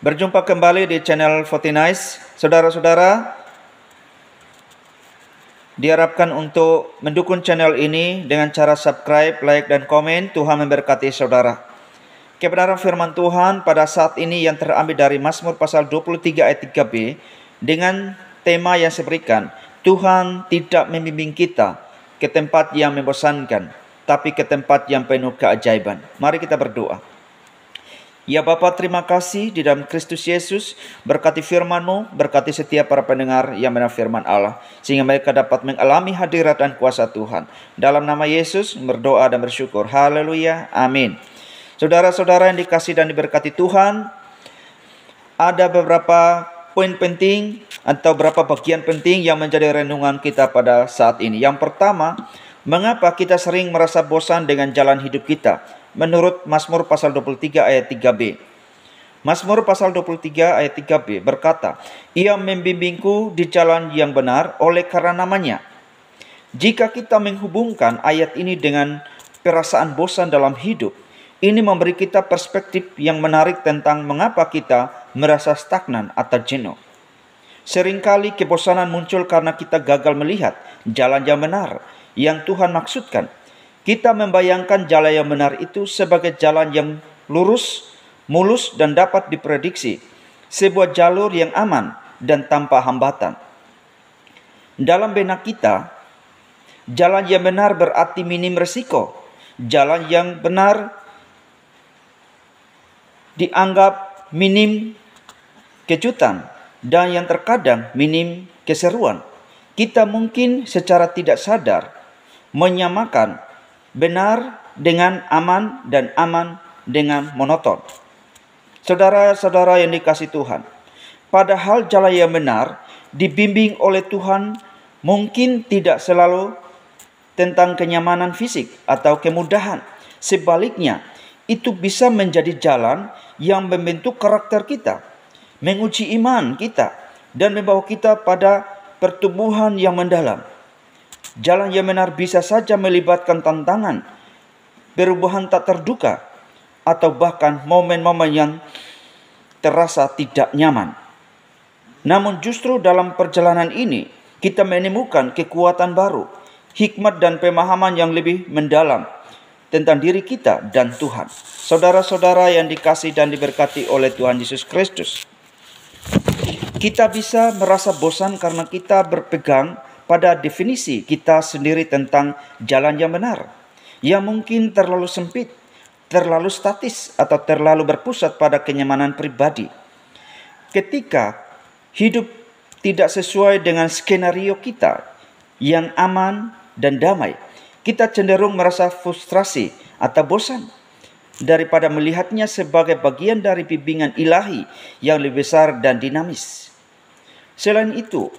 Berjumpa kembali di channel Fortinice. Saudara-saudara, diharapkan untuk mendukung channel ini dengan cara subscribe, like, dan komen. Tuhan memberkati saudara. Kebenaran firman Tuhan pada saat ini yang terambil dari Mazmur pasal 23 ayat 3b dengan tema yang saya berikan, Tuhan tidak membimbing kita ke tempat yang membosankan, tapi ke tempat yang penuh keajaiban. Mari kita berdoa. Ya Bapa, terima kasih di dalam Kristus Yesus, berkati firman-Mu, berkati setiap para pendengar yang mendengar firman Allah, sehingga mereka dapat mengalami hadirat dan kuasa Tuhan. Dalam nama Yesus berdoa dan bersyukur. Haleluya, amin. Saudara-saudara yang dikasihi dan diberkati Tuhan, ada beberapa poin penting atau beberapa bagian penting yang menjadi renungan kita pada saat ini. Yang pertama, mengapa kita sering merasa bosan dengan jalan hidup kita? Menurut Mazmur pasal 23 ayat 3b. Mazmur pasal 23 ayat 3b berkata, Ia membimbingku di jalan yang benar oleh karena namanya. Jika kita menghubungkan ayat ini dengan perasaan bosan dalam hidup, ini memberi kita perspektif yang menarik tentang mengapa kita merasa stagnan atau jenuh. Seringkali kebosanan muncul karena kita gagal melihat jalan yang benar yang Tuhan maksudkan. Kita membayangkan jalan yang benar itu sebagai jalan yang lurus, mulus, dan dapat diprediksi. Sebuah jalur yang aman dan tanpa hambatan. Dalam benak kita, jalan yang benar berarti minim risiko. Jalan yang benar dianggap minim kejutan dan yang terkadang minim keseruan. Kita mungkin secara tidak sadar menyamakan benar dengan aman dan aman dengan monoton. Saudara-saudara yang dikasihi Tuhan, padahal jalan yang benar dibimbing oleh Tuhan mungkin tidak selalu tentang kenyamanan fisik atau kemudahan. Sebaliknya, itu bisa menjadi jalan yang membentuk karakter kita, menguji iman kita, dan membawa kita pada pertumbuhan yang mendalam. Jalan yang benar bisa saja melibatkan tantangan, perubahan tak terduga, atau bahkan momen-momen yang terasa tidak nyaman. Namun justru dalam perjalanan ini, kita menemukan kekuatan baru, hikmat dan pemahaman yang lebih mendalam tentang diri kita dan Tuhan. Saudara-saudara yang dikasihi dan diberkati oleh Tuhan Yesus Kristus, kita bisa merasa bosan karena kita berpegang pada definisi kita sendiri tentang jalan yang benar, yang mungkin terlalu sempit, terlalu statis, atau terlalu berpusat pada kenyamanan pribadi. Ketika hidup tidak sesuai dengan skenario kita yang aman dan damai, kita cenderung merasa frustrasi atau bosan daripada melihatnya sebagai bagian dari bimbingan ilahi yang lebih besar dan dinamis. Selain itu,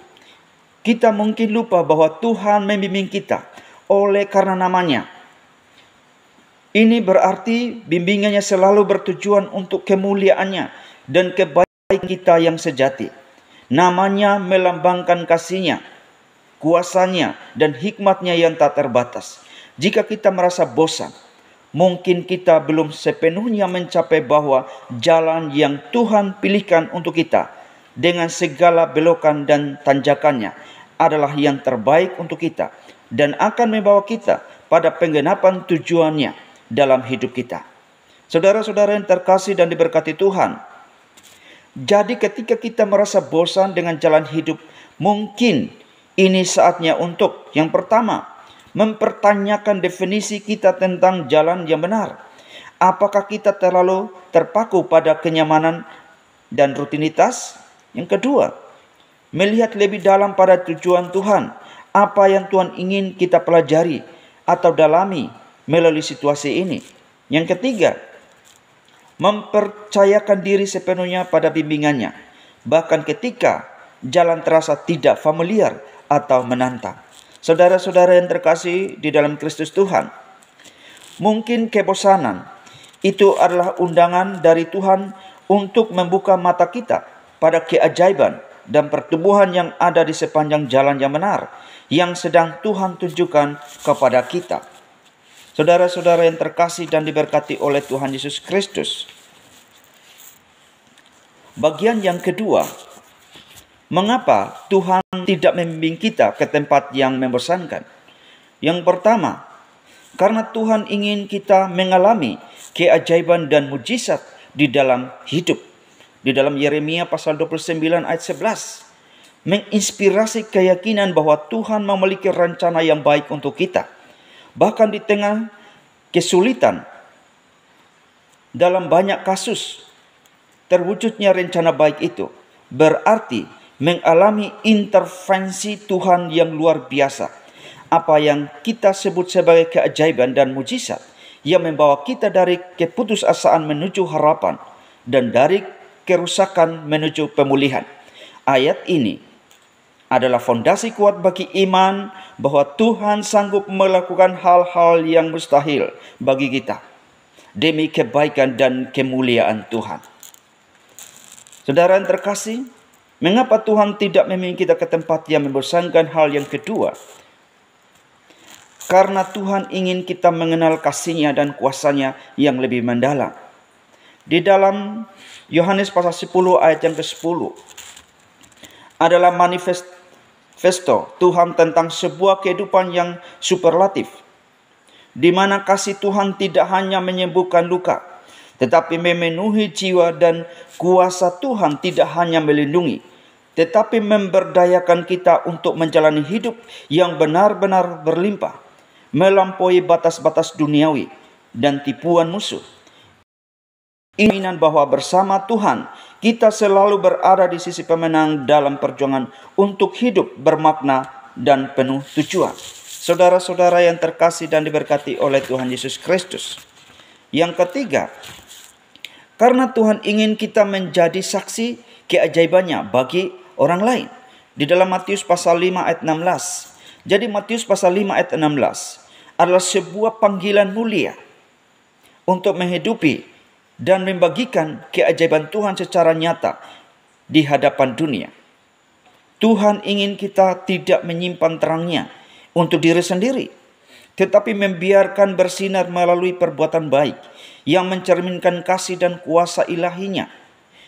kita mungkin lupa bahwa Tuhan membimbing kita oleh karena namanya. Ini berarti bimbingannya selalu bertujuan untuk kemuliaannya dan kebaikan kita yang sejati. Namanya melambangkan kasih-Nya, kuasa-Nya, dan hikmat-Nya yang tak terbatas. Jika kita merasa bosan, mungkin kita belum sepenuhnya mencapai bahwa jalan yang Tuhan pilihkan untuk kita dengan segala belokan dan tanjakannya adalah yang terbaik untuk kita dan akan membawa kita pada penggenapan tujuannya dalam hidup kita. Saudara-saudara yang terkasih dan diberkati Tuhan, jadi ketika kita merasa bosan dengan jalan hidup, mungkin ini saatnya untuk yang pertama, mempertanyakan definisi kita tentang jalan yang benar. Apakah kita terlalu terpaku pada kenyamanan dan rutinitas? Yang kedua, melihat lebih dalam pada tujuan Tuhan, apa yang Tuhan ingin kita pelajari atau dalami melalui situasi ini. Yang ketiga, mempercayakan diri sepenuhnya pada bimbingannya, bahkan ketika jalan terasa tidak familiar atau menantang. Saudara-saudara yang terkasih di dalam Kristus Tuhan, mungkin kebosanan itu adalah undangan dari Tuhan untuk membuka mata kita pada keajaiban dan pertumbuhan yang ada di sepanjang jalan yang benar yang sedang Tuhan tunjukkan kepada kita. Saudara-saudara yang terkasih dan diberkati oleh Tuhan Yesus Kristus, Bagian yang kedua, mengapa Tuhan tidak membimbing kita ke tempat yang membosankan? Yang pertama, karena Tuhan ingin kita mengalami keajaiban dan mujizat di dalam hidup. Di dalam Yeremia pasal 29 ayat 11, menginspirasi keyakinan bahwa Tuhan memiliki rencana yang baik untuk kita. Bahkan di tengah kesulitan, dalam banyak kasus, terwujudnya rencana baik itu berarti mengalami intervensi Tuhan yang luar biasa. Apa yang kita sebut sebagai keajaiban dan mujizat yang membawa kita dari keputusasaan menuju harapan dan dari kerusakan menuju pemulihan. Ayat ini adalah fondasi kuat bagi iman bahwa Tuhan sanggup melakukan hal-hal yang mustahil bagi kita demi kebaikan dan kemuliaan Tuhan. Saudara yang terkasih, mengapa Tuhan tidak membimbing kita ke tempat yang membosankan? Hal yang kedua, karena Tuhan ingin kita mengenal kasih-Nya dan kuasa-Nya yang lebih mendalam. Di dalam Yohanes pasal 10 ayat yang ke-10 adalah manifesto Tuhan tentang sebuah kehidupan yang superlatif, di mana kasih Tuhan tidak hanya menyembuhkan luka, tetapi memenuhi jiwa, dan kuasa Tuhan tidak hanya melindungi, tetapi memberdayakan kita untuk menjalani hidup yang benar-benar berlimpah, melampaui batas-batas duniawi dan tipuan musuh. Iman bahwa bersama Tuhan kita selalu berada di sisi pemenang dalam perjuangan untuk hidup bermakna dan penuh tujuan. Saudara-saudara yang terkasih dan diberkati oleh Tuhan Yesus Kristus. Yang ketiga, karena Tuhan ingin kita menjadi saksi keajaibannya bagi orang lain. Di dalam Matius pasal 5 ayat 16. Jadi Matius pasal 5 ayat 16 adalah sebuah panggilan mulia untuk menghidupi dan membagikan keajaiban Tuhan secara nyata di hadapan dunia. Tuhan ingin kita tidak menyimpan terangnya untuk diri sendiri, tetapi membiarkan bersinar melalui perbuatan baik yang mencerminkan kasih dan kuasa ilahi-Nya.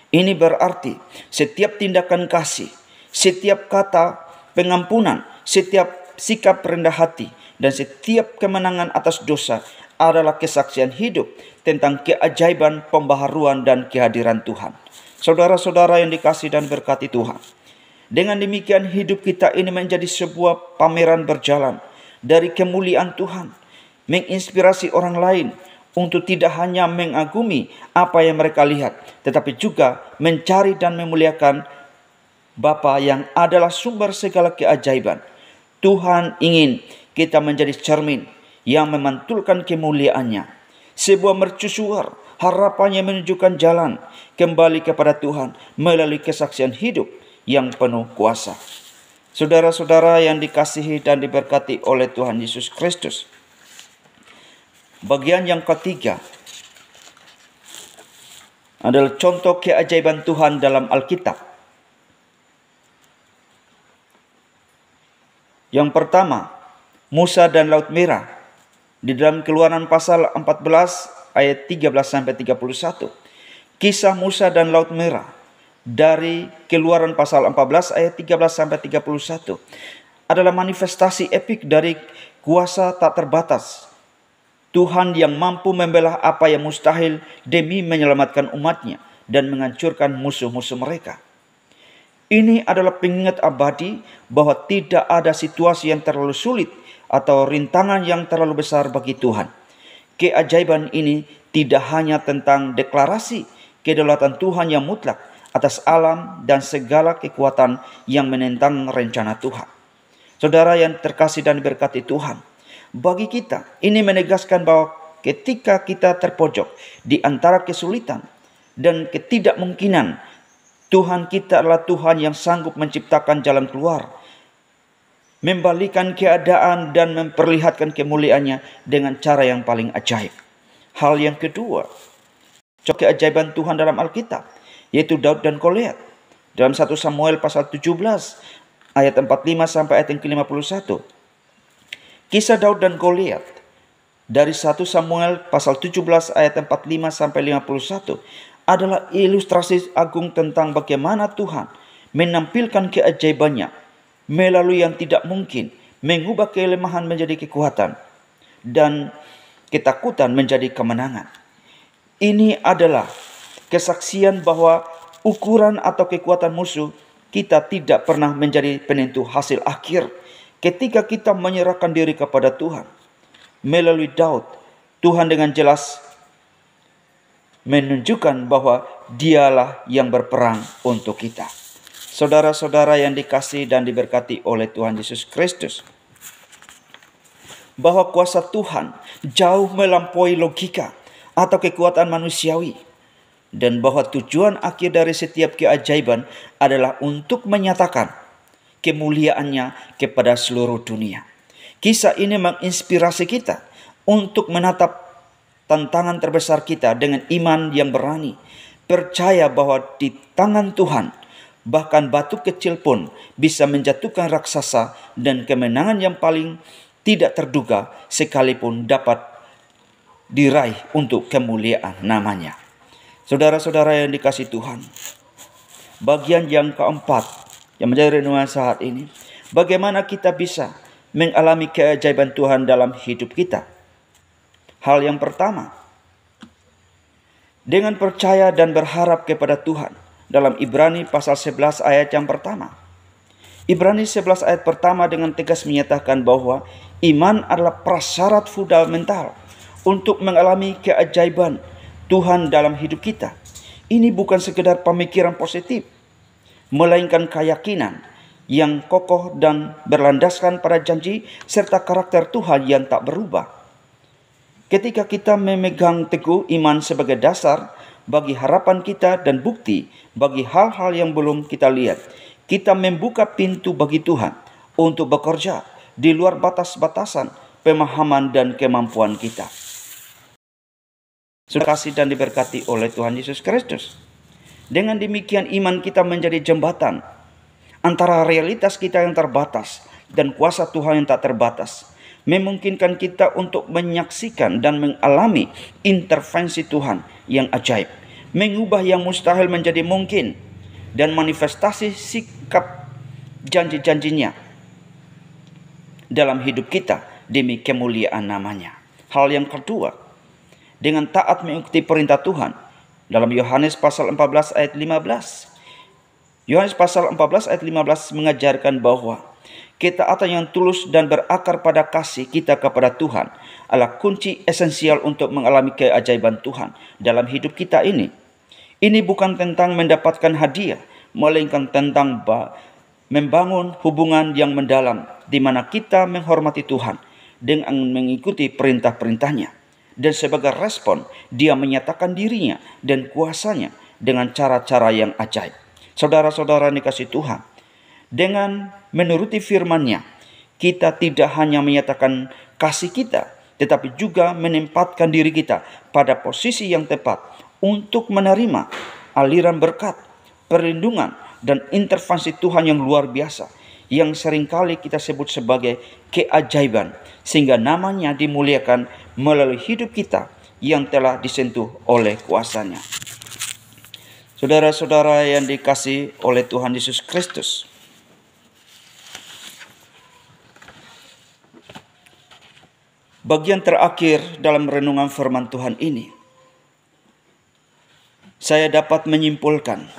Ini berarti setiap tindakan kasih, setiap kata pengampunan, setiap sikap rendah hati, dan setiap kemenangan atas dosa adalah kesaksian hidup tentang keajaiban, pembaharuan, dan kehadiran Tuhan. Saudara-saudara yang dikasihi dan berkati Tuhan, dengan demikian hidup kita ini menjadi sebuah pameran berjalan dari kemuliaan Tuhan, menginspirasi orang lain untuk tidak hanya mengagumi apa yang mereka lihat, tetapi juga mencari dan memuliakan Bapa yang adalah sumber segala keajaiban. Tuhan ingin kita menjadi cermin yang memantulkan kemuliaan-Nya, sebuah mercusuar harapannya menunjukkan jalan kembali kepada Tuhan melalui kesaksian hidup yang penuh kuasa. Saudara-saudara yang dikasihi dan diberkati oleh Tuhan Yesus Kristus, bagian yang ketiga adalah contoh keajaiban Tuhan dalam Alkitab. Yang pertama, Musa dan Laut Merah. Di dalam Keluaran pasal 14 ayat 13 sampai 31. Kisah Musa dan Laut Merah dari Keluaran pasal 14 ayat 13 sampai 31 adalah manifestasi epik dari kuasa tak terbatas Tuhan yang mampu membelah apa yang mustahil demi menyelamatkan umat-Nya dan menghancurkan musuh-musuh mereka. Ini adalah pengingat abadi bahwa tidak ada situasi yang terlalu sulit atau rintangan yang terlalu besar bagi Tuhan. Keajaiban ini tidak hanya tentang deklarasi kedaulatan Tuhan yang mutlak atas alam dan segala kekuatan yang menentang rencana Tuhan. Saudara yang terkasih dan diberkati Tuhan, bagi kita ini menegaskan bahwa ketika kita terpojok di antara kesulitan dan ketidakmungkinan, Tuhan kita adalah Tuhan yang sanggup menciptakan jalan keluar, membalikan keadaan dan memperlihatkan kemuliaan-Nya dengan cara yang paling ajaib. Hal yang kedua, keajaiban Tuhan dalam Alkitab, yaitu Daud dan Goliat. Dalam 1 Samuel pasal 17 ayat 45 sampai ayat yang ke-51. Kisah Daud dan Goliat dari 1 Samuel pasal 17 ayat 45 sampai 51 adalah ilustrasi agung tentang bagaimana Tuhan menampilkan keajaibannya melalui yang tidak mungkin, mengubah kelemahan menjadi kekuatan dan ketakutan menjadi kemenangan. Ini adalah kesaksian bahwa ukuran atau kekuatan musuh kita tidak pernah menjadi penentu hasil akhir ketika kita menyerahkan diri kepada Tuhan. Melalui Daud, Tuhan dengan jelas menunjukkan bahwa Dialah yang berperang untuk kita. Saudara-saudara yang dikasihi dan diberkati oleh Tuhan Yesus Kristus, bahwa kuasa Tuhan jauh melampaui logika atau kekuatan manusiawi, dan bahwa tujuan akhir dari setiap keajaiban adalah untuk menyatakan kemuliaannya kepada seluruh dunia. Kisah ini menginspirasi kita untuk menatap tantangan terbesar kita dengan iman yang berani, percaya bahwa di tangan Tuhan bahkan batu kecil pun bisa menjatuhkan raksasa, dan kemenangan yang paling tidak terduga sekalipun dapat diraih untuk kemuliaan namanya. Saudara-saudara yang dikasihi Tuhan, bagian yang keempat yang menjadi renungan saat ini, bagaimana kita bisa mengalami keajaiban Tuhan dalam hidup kita. Hal yang pertama, dengan percaya dan berharap kepada Tuhan. Dalam Ibrani pasal 11 ayat yang pertama. Ibrani 11 ayat pertama dengan tegas menyatakan bahwa iman adalah prasyarat fundamental untuk mengalami keajaiban Tuhan dalam hidup kita. Ini bukan sekedar pemikiran positif, melainkan keyakinan yang kokoh dan berlandaskan pada janji serta karakter Tuhan yang tak berubah. Ketika kita memegang teguh iman sebagai dasar bagi harapan kita dan bukti bagi hal-hal yang belum kita lihat, kita membuka pintu bagi Tuhan untuk bekerja di luar batas-batasan pemahaman dan kemampuan kita. Sudah kasih dan diberkati oleh Tuhan Yesus Kristus. Dengan demikian iman kita menjadi jembatan antara realitas kita yang terbatas dan kuasa Tuhan yang tak terbatas, memungkinkan kita untuk menyaksikan dan mengalami intervensi Tuhan yang ajaib, mengubah yang mustahil menjadi mungkin, dan manifestasi sikap janji-janjinya dalam hidup kita demi kemuliaan namanya. Hal yang kedua, dengan taat mengikuti perintah Tuhan. Dalam Yohanes pasal 14 ayat 15. Yohanes pasal 14 ayat 15 mengajarkan bahwa ketaatan yang tulus dan berakar pada kasih kita kepada Tuhan adalah kunci esensial untuk mengalami keajaiban Tuhan dalam hidup kita ini. Ini bukan tentang mendapatkan hadiah, melainkan tentang membangun hubungan yang mendalam di mana kita menghormati Tuhan dengan mengikuti perintah-perintahnya. Dan sebagai respon, dia menyatakan dirinya dan kuasanya dengan cara-cara yang ajaib. Saudara-saudara yang dikasihi Tuhan, dengan menuruti firman-Nya, kita tidak hanya menyatakan kasih kita, tetapi juga menempatkan diri kita pada posisi yang tepat untuk menerima aliran berkat, perlindungan, dan intervensi Tuhan yang luar biasa, yang seringkali kita sebut sebagai keajaiban, sehingga namanya dimuliakan melalui hidup kita yang telah disentuh oleh kuasanya. Saudara-saudara yang dikasihi oleh Tuhan Yesus Kristus, bagian terakhir dalam renungan firman Tuhan ini, saya dapat menyimpulkan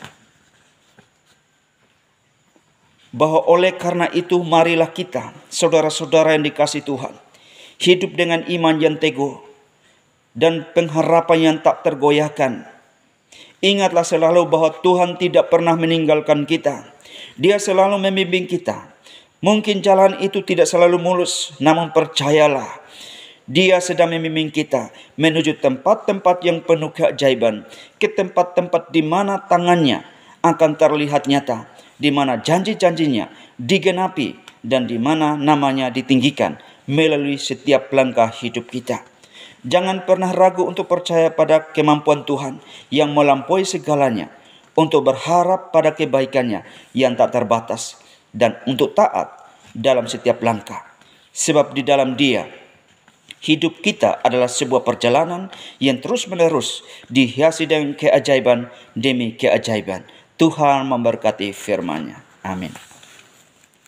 bahwa oleh karena itu marilah kita, saudara-saudara yang dikasihi Tuhan, hidup dengan iman yang teguh dan pengharapan yang tak tergoyahkan. Ingatlah selalu bahwa Tuhan tidak pernah meninggalkan kita. Dia selalu membimbing kita. Mungkin jalan itu tidak selalu mulus, namun percayalah, Dia sedang membimbing kita menuju tempat-tempat yang penuh keajaiban, ke tempat-tempat di mana tangannya akan terlihat nyata, di mana janji-janjinya digenapi, dan di mana namanya ditinggikan melalui setiap langkah hidup kita. Jangan pernah ragu untuk percaya pada kemampuan Tuhan yang melampaui segalanya, untuk berharap pada kebaikannya yang tak terbatas, dan untuk taat dalam setiap langkah. Sebab di dalam Dia Hidup kita adalah sebuah perjalanan yang terus-menerus dihiasi dengan keajaiban demi keajaiban. Tuhan memberkati firman-Nya. Amin.